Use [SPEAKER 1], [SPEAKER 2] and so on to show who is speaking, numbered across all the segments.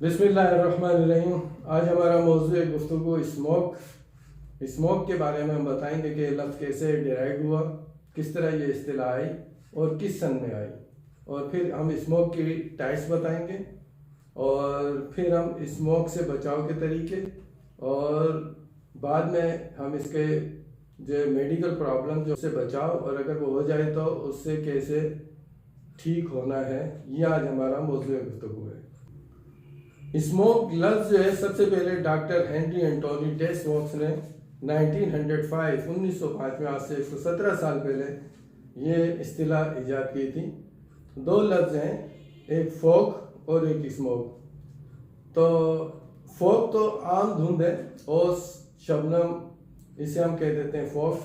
[SPEAKER 1] बिस्मिल्लाहिर्रहमानिर्रहीम। आज हमारा मौजूद है गुफ्तगू स्मोक के बारे में। हम बताएंगे कि लफ्ज़ कैसे डिराइव हुआ, किस तरह ये इस्तिलाह आई और किस सन में आई, और फिर हम स्मोक की टाइप्स बताएंगे, और फिर हम स्मोक से बचाव के तरीके, और बाद में हम इसके जो मेडिकल प्रॉब्लम जो से बचाव, और अगर वो हो जाए तो उससे कैसे ठीक होना है, ये आज हमारा मौजूद गुफ्तगू है। स्मोक लफ्ज़ जो है सबसे पहले doctor Henry Antoine de Smoks ने 1905 में, आज से 117 साल पहले ये इस्तिलाह ईजाद की थी। दो लफ्ज़ हैं, एक फोक और एक स्मोक। तो फोक तो आम धुंध है, और शबनम इसे हम कह देते हैं फोक,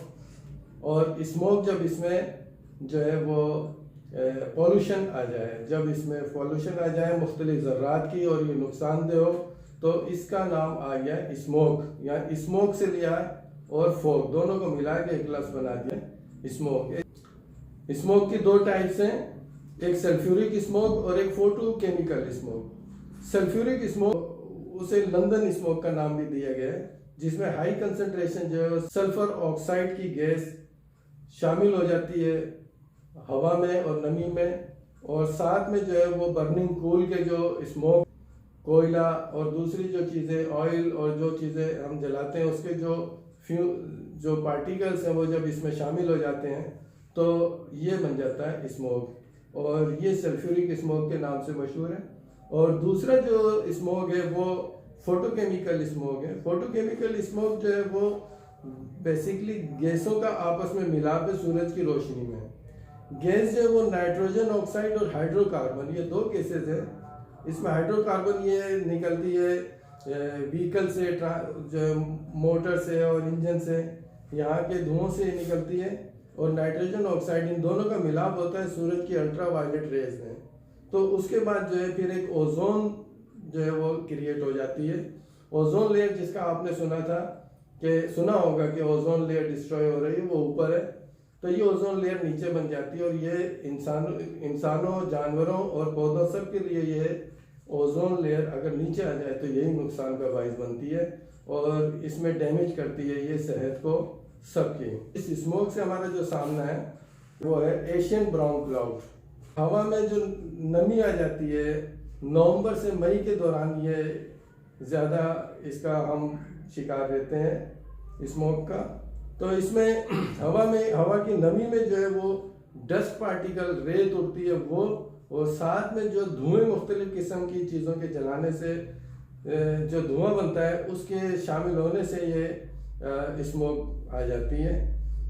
[SPEAKER 1] और स्मोक जब इसमें जो है वो पॉल्यूशन आ जाए, जब इसमें पॉल्यूशन आ जाए मुख्तलिफ ज़र्रात की और ये नुकसानदेह हो, तो इसका नाम आ गया स्मोक, या स्मोक से लिया और फोक दोनों को मिला के एक लफ्ज़ बना दिया स्मोक। स्मोक की दो टाइप्स हैं, एक सल्फ्यूरिक स्मोक और एक फोटोकेमिकल स्मोक। सल्फ्यूरिक स्मोक उसे लंदन स्मोक का नाम भी दिया गया है, जिसमें हाई कंसंट्रेशन जो है सल्फर ऑक्साइड की गैस शामिल हो जाती है हवा में और नमी में, और साथ में जो है वो बर्निंग कूल के जो स्मोक, कोयला और दूसरी जो चीज़ें, ऑयल और जो चीज़ें हम जलाते हैं उसके जो पार्टिकल्स हैं वो जब इसमें शामिल हो जाते हैं तो ये बन जाता है स्मोक, और ये सल्फ्यूरिक स्मोक के नाम से मशहूर है। और दूसरा जो स्मोक है वो फोटोकेमिकल स्मोक है। फोटोकेमिकल स्मोक जो है वो बेसिकली गैसों का आपस में मिलाप है सूरज की रोशनी में। गैस जो है वो नाइट्रोजन ऑक्साइड और हाइड्रोकार्बन, ये दो गैसेज है। इसमें हाइड्रोकार्बन ये निकलती है व्हीकल से, जो मोटर से और इंजन से, यहाँ के धुओं से निकलती है, और नाइट्रोजन ऑक्साइड इन दोनों का मिलाप होता है सूरज की अल्ट्रा वायलेट रेज में। तो उसके बाद जो है फिर एक ओजोन जो है वो क्रिएट हो जाती है। ओजोन लेयर जिसका आपने सुना होगा कि ओजोन लेयर डिस्ट्रॉय हो रही है, वो ऊपर है, तो ये ओजोन लेयर नीचे बन जाती है, और ये इंसानों, जानवरों और पौधों सब के लिए ये ओजोन लेयर अगर नीचे आ जाए तो यही नुकसान का बाइस बनती है, और इसमें डैमेज करती है ये सेहत को सबकी। इस स्मोक से हमारा जो सामना है वो है एशियन ब्राउन क्लाउड। हवा में जो नमी आ जाती है नवंबर से मई के दौरान, ये ज़्यादा इसका हम शिकार रहते हैं स्मोक का। तो इसमें हवा की नमी में जो है वो डस्ट पार्टिकल, रेत उड़ती है वो, और साथ में जो धुएं मुख्तलिफ किस्म की चीज़ों के जलाने से जो धुआं बनता है उसके शामिल होने से ये स्मोक आ जाती है।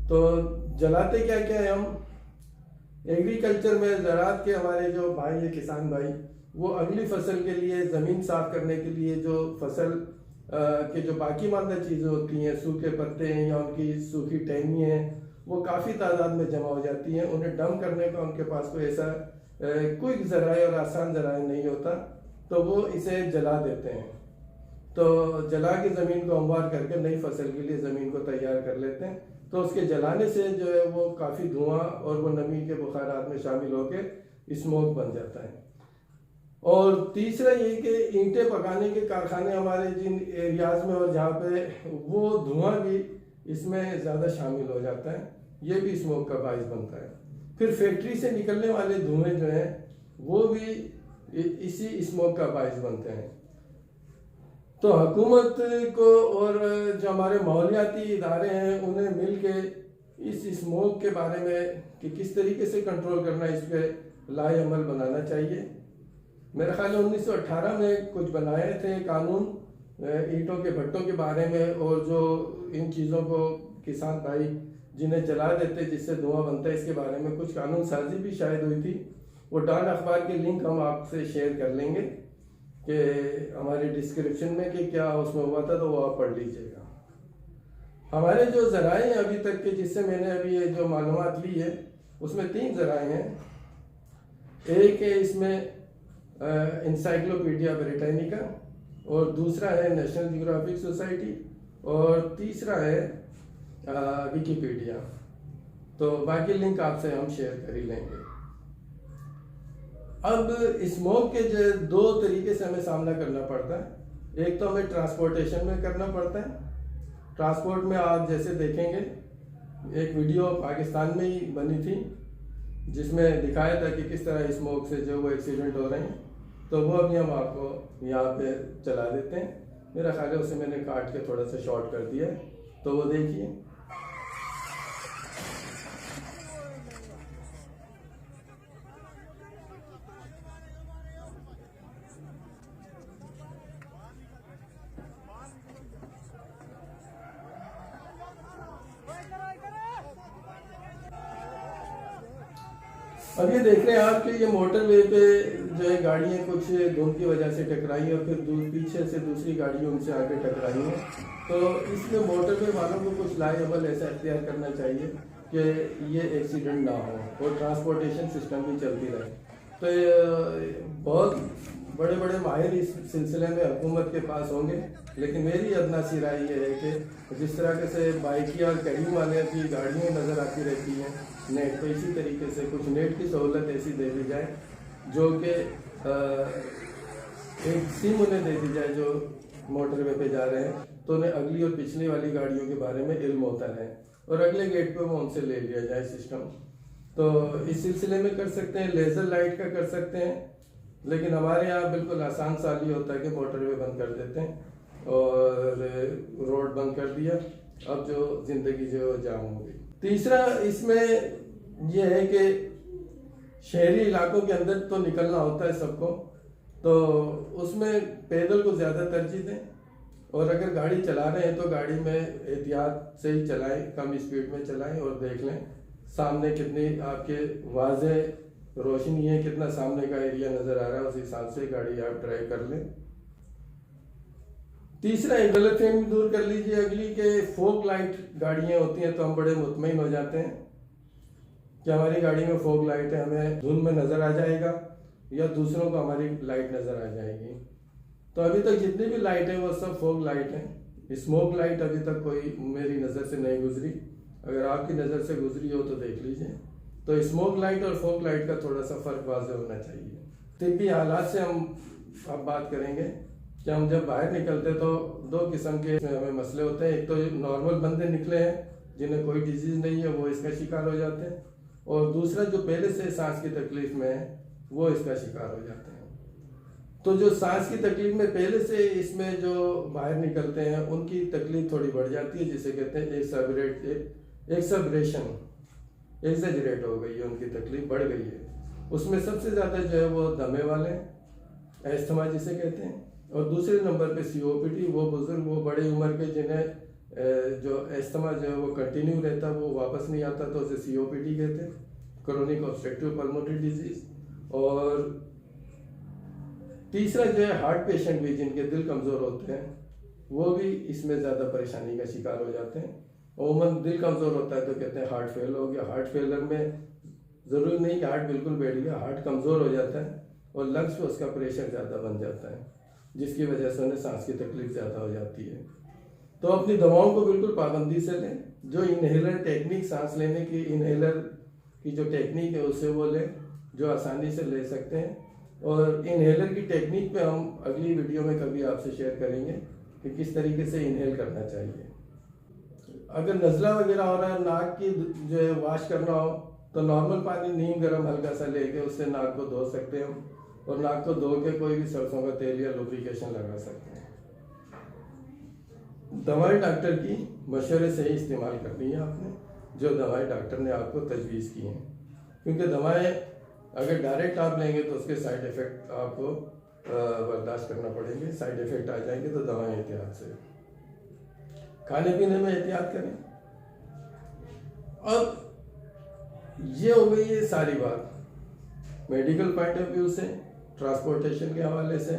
[SPEAKER 1] तो जलाते क्या क्या है हम, एग्रीकल्चर में ज़राअत के हमारे जो भाई है, किसान भाई, वो अगली फसल के लिए ज़मीन साफ करने के लिए जो फसल के जो बाकी मानदा चीज़ें होती हैं, सूखे पत्ते हैं या उनकी सूखी टहनी हैं, वो काफ़ी तादाद में जमा हो जाती हैं। उन्हें डम करने का उनके पास कोई ऐसा क्विक ज़राए और आसान ज़राए नहीं होता, तो वो इसे जला देते हैं। तो जला के ज़मीन को हमवार करके नई फसल के लिए ज़मीन को तैयार कर लेते हैं। तो उसके जलाने से जो है वो काफ़ी धुआं और वो नमी के बुखारात में शामिल होकर स्मोक बन जाता है। और तीसरा ये कि ईंटें पकाने के कारखाने हमारे जिन एरियाज़ में और जहाँ पे, वो धुआं भी इसमें ज़्यादा शामिल हो जाता है, ये भी स्मोक का बाइस बनता है। फिर फैक्ट्री से निकलने वाले धुएं जो हैं वो भी इसी स्मोक का बाइस बनते हैं। तो हुकूमत को और जो हमारे माहौलियाती इदारे हैं उन्हें मिल के इस स्मोक के बारे में कि किस तरीके से कंट्रोल करना, इस पर लाए अमल बनाना चाहिए। मेरा ख्याल है 1918 में कुछ बनाए थे कानून ईंटों के भट्टों के बारे में, और जो इन चीज़ों को किसान भाई जिन्हें जला देते जिससे धुआं बनता है, इसके बारे में कुछ कानून साजी भी शायद हुई थी। वो डॉन अखबार के लिंक हम आपसे शेयर कर लेंगे कि हमारे डिस्क्रिप्शन में कि क्या उसमें हुआ था, तो वो आप पढ़ लीजिएगा। हमारे जो ज़राए हैं अभी तक के, जिससे मैंने अभी ये जो मालूमात ली है, उसमें 3 ज़राए हैं। एक है इसमें इंसाइक्लोपीडिया ब्रिटानिका, और दूसरा है नेशनल जियोग्राफिक सोसाइटी, और तीसरा है विकीपीडिया। तो बाकी लिंक आपसे हम शेयर कर ही लेंगे। अब स्मोक के जो दो तरीके से हमें सामना करना पड़ता है। एक तो हमें ट्रांसपोर्टेशन में करना पड़ता है। ट्रांसपोर्ट में आप जैसे देखेंगे, एक वीडियो पाकिस्तान में ही बनी थी जिसमें दिखाया था कि किस तरह स्मोक से जो वो एक्सीडेंट हो रहे हैं, तो वो अभी हम आपको यहाँ पे चला देते हैं। मेरा ख्याल है उसे मैंने काट के थोड़ा सा शॉर्ट कर दिया है, तो वो देखिए। अब ये देख रहे हैं आप कि ये मोटरवे पे जो है गाड़ियाँ कुछ धुंध की वजह से टकराई और फिर पीछे से दूसरी गाड़ी उनसे आगे टकराई है। तो इसमें मोटरवे वालों को कुछ लाएबल ऐसा इख्तियार करना चाहिए कि ये एक्सीडेंट ना हो और ट्रांसपोर्टेशन सिस्टम भी चलती रहे। तो ये बहुत बड़े बड़े माहिर इस सिलसिले में हुकूमत के पास होंगे, लेकिन मेरी अदना सी राय ये है कि जिस तरह से बाइकिया और करीम वाले की गाड़ियाँ नज़र आती रहती हैं नेट पे, इसी तरीके से कुछ नेट की सहूलत ऐसी दे दी जाए जो कि एक सिम उन्हें दे दी जाए जो मोटरवे पे जा रहे हैं, तो उन्हें अगली और पिछली वाली गाड़ियों के बारे में इल्म होता रहे और अगले गेट पे वो उनसे ले लिया जाए सिस्टम। तो इस सिलसिले में कर सकते हैं, लेज़र लाइट का कर सकते हैं, लेकिन हमारे यहाँ बिल्कुल आसान साल ही होता है कि मोटरवे बंद कर देते हैं और रोड बंद कर दिया, अब जो ज़िंदगी जो जाम हो गई। तीसरा इसमें यह है कि शहरी इलाकों के अंदर तो निकलना होता है सबको, तो उसमें पैदल को ज़्यादा तरजीह दें और अगर गाड़ी चला रहे हैं तो गाड़ी में एहतियात से ही चलाएं, कम स्पीड में चलाएं और देख लें सामने कितनी आपके वाज़े रोशनी है, कितना सामने का एरिया नज़र आ रहा है, उस हिसाब से गाड़ी आप ड्राइव कर लें। तीसरा एक गलतफहमी दूर कर लीजिए अगली के फोक लाइट गाड़ियाँ होती हैं तो हम बड़े मुतमईन हो जाते हैं कि हमारी गाड़ी में फोक लाइट है, हमें धुंध में नज़र आ जाएगा या दूसरों को हमारी लाइट नज़र आ जाएगी। तो अभी तक जितनी भी लाइट है वो सब फोक लाइट है। स्मोक लाइट अभी तक कोई मेरी नज़र से नहीं गुजरी, अगर आपकी नज़र से गुजरी हो तो देख लीजिए। तो स्मोक लाइट और फोक लाइट का थोड़ा सा फ़र्क वाज़ेह होना चाहिए। तिब्बी हालात से हम अब बात करेंगे कि हम जब बाहर निकलते तो दो किस्म के हमें मसले होते हैं। एक तो नॉर्मल बंदे निकले हैं जिन्हें कोई डिजीज़ नहीं है, वो इसका शिकार हो जाते हैं, और दूसरा जो पहले से सांस की तकलीफ में है वो इसका शिकार हो जाते हैं। तो जो सांस की तकलीफ में पहले से इसमें जो बाहर निकलते हैं उनकी तकलीफ थोड़ी बढ़ जाती है, जिसे कहते हैं एक्सब्रेशन, एक्सेजरेट हो गई है, उनकी तकलीफ बढ़ गई है। उसमें सबसे ज़्यादा जो है वो दमे वाले, एस्थमा जिसे कहते हैं, और दूसरे नंबर पे COPD, वो बुजुर्ग, वो बड़े उम्र के जिन्हें जो एस्थमा जो है वो कंटिन्यू रहता, वो वापस नहीं आता, तो उसे COPD कहते हैं, क्रोनिक ऑब्स्ट्रक्टिव पल्मोनरी डिजीज। और तीसरा जो है हार्ट पेशेंट भी, जिनके दिल कमज़ोर होते हैं, वो भी इसमें ज़्यादा परेशानी का शिकार हो जाते हैं। उमूमन दिल कमज़ोर होता है तो कहते हैं हार्ट फेल हो गया। हार्ट फेलर में ज़रूरी नहीं कि हार्ट बिल्कुल बैठ गया, हार्ट कमज़ोर हो जाता है और लंग्स पे उसका प्रेशर ज़्यादा बन जाता है, जिसकी वजह से उन्हें सांस की तकलीफ ज़्यादा हो जाती है। तो अपनी दवाओं को बिल्कुल पाबंदी से लें। जो इनहेलर टेक्निक, सांस लेने की इनहेलर की जो टेक्निक है उससे वो लें, जो आसानी से ले सकते हैं। और इनहेलर की टेक्निक पे हम अगली वीडियो में कभी आपसे शेयर करेंगे कि किस तरीके से इनहेल करना चाहिए। अगर नज़ला वगैरह हो रहा है, नाक की जो है वाश करना हो, तो नॉर्मल पानी नीम गर्म हल्का सा लेके उससे नाक को धो सकते हैं हम, और नाक को धो के कोई भी सरसों का तेल या लुब्रिकेशन लगा सकते हैं। दवाई डॉक्टर की मशवरे से ही इस्तेमाल करनी है आपने, जो दवाई डॉक्टर ने आपको तजवीज़ की हैं, क्योंकि दवाएं अगर डायरेक्ट आप लेंगे तो उसके साइड इफ़ेक्ट आपको बर्दाश्त करना पड़ेंगे। साइड इफ़ेक्ट आ जाएंगे तो दवाएं एहतियात से, खाने पीने में एहतियात करें। अब ये हो गई ये सारी बात मेडिकल पॉइंट ऑफ व्यू से, ट्रांसपोर्टेशन के हवाले से,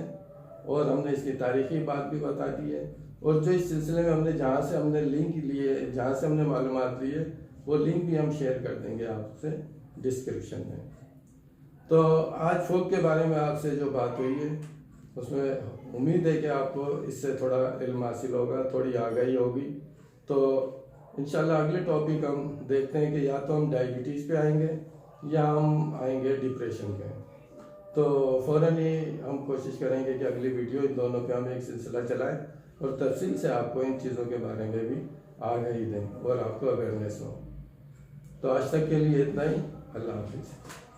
[SPEAKER 1] और हमने इसकी तारीखी बात भी बता दी है। और जो इस सिलसिले में हमने जहाँ से हमने लिंक लिए, जहाँ से हमने मालूमात ली है, वो लिंक भी हम शेयर कर देंगे आपसे डिस्क्रिप्शन में। तो आज फोक के बारे में आपसे जो बात हुई है उसमें उम्मीद है कि आपको इससे थोड़ा इल्म हासिल होगा, थोड़ी आगाही होगी। तो इंशाल्लाह अगले टॉपिक हम देखते हैं कि या तो हम डायबिटीज़ पे आएंगे या हम आएंगे डिप्रेशन पे। तो फ़ौरन ही हम कोशिश करेंगे कि अगली वीडियो इन दोनों पे हम एक सिलसिला चलाएं और तफसील से आपको इन चीज़ों के बारे में भी आगाही दें और आपको अवेयरनेस हो। तो आज तक के लिए इतना ही। अल्लाह हाफिज़।